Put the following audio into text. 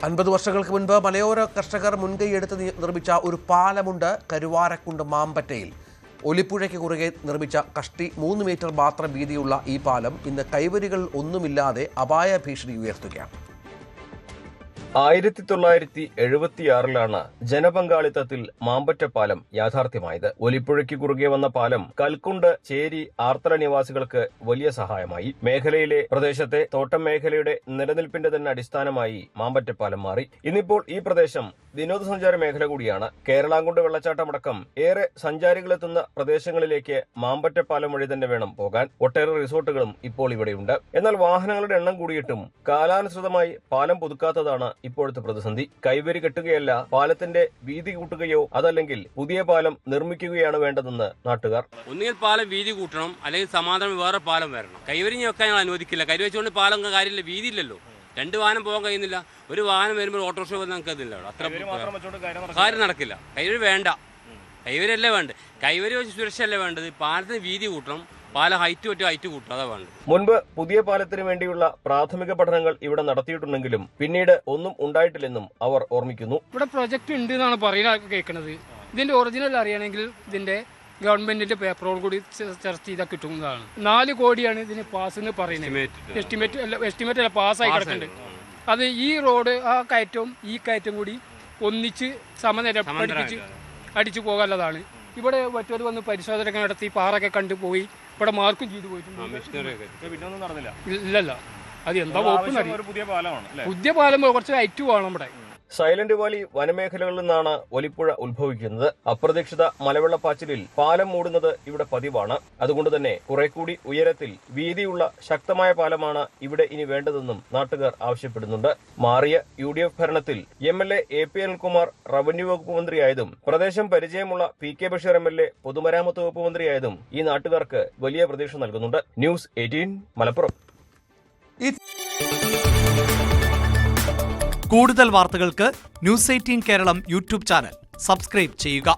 50 വർഷങ്ങൾക്ക് മുൻപ് മലയോര കർഷകർ മുൻകൈയെടുത്ത് നിർമ്മിച്ച ഒരു പാലമുണ്ട് കരുവാരക്കുണ്ട് മാമ്പറ്റയിൽ. ഒലിപ്പുഴയ്ക്ക് കുറുകെ നിർമ്മിച്ച കഷ്ടി 3 മീറ്റർ മാത്രം വീതിയുള്ള ഈ പാലം ഇന്ന് കൈവരികൾ ഒന്നുമില്ലാതെ അപായ ഭീഷണി ഉയർത്തുകയാണ്. 1976 ജനപങ്കാളിത്തത്തിൽ മാമ്പറ്റ പാലം യാഥാർത്ഥ്യമായത്. ഒലിപ്പുഴയ്ക്ക് കുറുകെ വന്ന പാലം കൽക്കുണ്ട്, ചേരി, ആർത്തല നിവാസികൾക്ക് വലിയ സഹായമായി. മേഖലയിലെ പ്രദേശത്തെ തോട്ടം മേഖലയുടെ നിലനിൽപ്പിന്റെ തന്നെ അടിസ്ഥാനമായി മാമ്പറ്റപ്പാലം മാറി. ഇന്നിപ്പോൾ ഈ പ്രദേശം വിനോദസഞ്ചാര മേഖല കൂടിയാണ്. കേരളാംകുണ്ട് വെള്ളച്ചാട്ടമടക്കം ഏറെ സഞ്ചാരികളെത്തുന്ന പ്രദേശങ്ങളിലേക്ക് മാമ്പറ്റപ്പാലം വഴി തന്നെ വേണം പോകാൻ. ഒട്ടേറെ റിസോർട്ടുകളും ഇപ്പോൾ ഇവിടെയുണ്ട്. എന്നാൽ വാഹനങ്ങളുടെ എണ്ണം കൂടിയിട്ടും കാലാനുസൃതമായി പാലം പുതുക്കാത്തതാണ് ഇപ്പോഴത്തെ പ്രതിസന്ധി. കൈവരി കെട്ടുകയല്ല, പാലത്തിന്റെ വീതി കൂട്ടുകയോ അതല്ലെങ്കിൽ പുതിയ പാലം നിർമ്മിക്കുകയാണ് വേണ്ടതെന്ന് നാട്ടുകാർ. ഒന്നുകിൽ പാലം വീതി കൂട്ടണം, അല്ലെങ്കിൽ സമാധാനം വേറെ പാലം വരണം. കൈവരി വെക്കാൻ ഞങ്ങൾ അനുവദിക്കില്ല. കൈവരി വെച്ചുകൊണ്ട് പാലം കാര്യമില്ല, വീതിയില്ലല്ലോ. 2 വാഹനം പോകാൻ കഴിയുന്നില്ല. ഒരു വാഹനം വരുമ്പോൾ ഓട്ടോറിക്ഷ വന്ന് നമുക്ക് അതില്ല. അത്ര കാര്യം നടക്കില്ല. കൈവരി വേണ്ട, കൈവരി അല്ലേ വേണ്ട. കൈവരി വെച്ച് സുരക്ഷയല്ലേ വേണ്ടത്. പാലത്തിന് വീതി കൂട്ടണം, പാലം ഹൈറ്റ് കൂട്ടണം, അതാ വേണ്ടത്. മുൻപ് പുതിയ പാലത്തിന് വേണ്ടിയുള്ള പ്രാഥമിക പഠനങ്ങൾ ഇവിടെ നടത്തിയിട്ടുണ്ടെങ്കിലും പിന്നീട് ഒന്നും ഉണ്ടായിട്ടില്ലെന്നും അവർ ഓർമ്മിക്കുന്നു. ഇവിടെ പ്രൊജക്ട് ഉണ്ട് എന്നാണ് കേൾക്കുന്നത്. ഇതിന്റെ ഒറിജിനൽ അറിയണമെങ്കിൽ ഇതിന്റെ ഗവൺമെന്റിന്റെ പേപ്പറോട് കൂടി ചർച്ച ചെയ്താൽ കിട്ടുന്നതാണ്. 4 കോടിയാണ് ഇതിന് പാസ് എന്ന് പറയുന്നത്. എസ്റ്റിമേറ്റ് അല്ല, പാസ്സായി കിടക്കുന്നുണ്ട്. അത് ഈ റോഡ് ആ കയറ്റവും ഈ കയറ്റം കൂടി ഒന്നിച്ച് സമനില അടിച്ചു പോകാനുള്ളതാണ്. ഇവിടെ മറ്റൊരു വന്ന് പരിശോധന നടത്തി പാറൊക്കെ കണ്ടുപോയി ഇവിടെ മാർക്കും ചെയ്തു പോയിട്ടുണ്ട്. ഇല്ലല്ല, അത് എന്താ വകുപ്പ്. പുതിയ പാലം കുറച്ച് ഹൈറ്റ് വേണം. ഇവിടെ സൈലന്റ് വാലി വനമേഖലകളിൽ നിന്നാണ് ഒലിപ്പുഴ ഉത്ഭവിക്കുന്നത്. അപ്രതീക്ഷിത മലവെള്ളപ്പാച്ചിലിൽ പാലം മൂടുന്നത് ഇവിടെ പതിവാണ്. അതുകൊണ്ട് തന്നെ കുറെ കൂടി ഉയരത്തിൽ വീതിയുള്ള ശക്തമായ പാലമാണ് ഇവിടെ ഇനി വേണ്ടതെന്നും നാട്ടുകാർ ആവശ്യപ്പെടുന്നുണ്ട്. മാറിയ UDF ഭരണത്തിൽ MLA AP അനിൽകുമാർ റവന്യൂ വകുപ്പ് മന്ത്രിയായതും പ്രദേശം പരിചയമുള്ള PK ബഷീർ MLA പൊതുമരാമത്ത് വകുപ്പ് മന്ത്രിയായതും ഈ നാട്ടുകാർക്ക് വലിയ പ്രതീക്ഷ നൽകുന്നുണ്ട്. ന്യൂസ് 18 മലപ്പുറം. കൂടുതൽ വാർത്തകൾക്ക് News 18 Keralam YouTube channel subscribe ചെയ്യുക.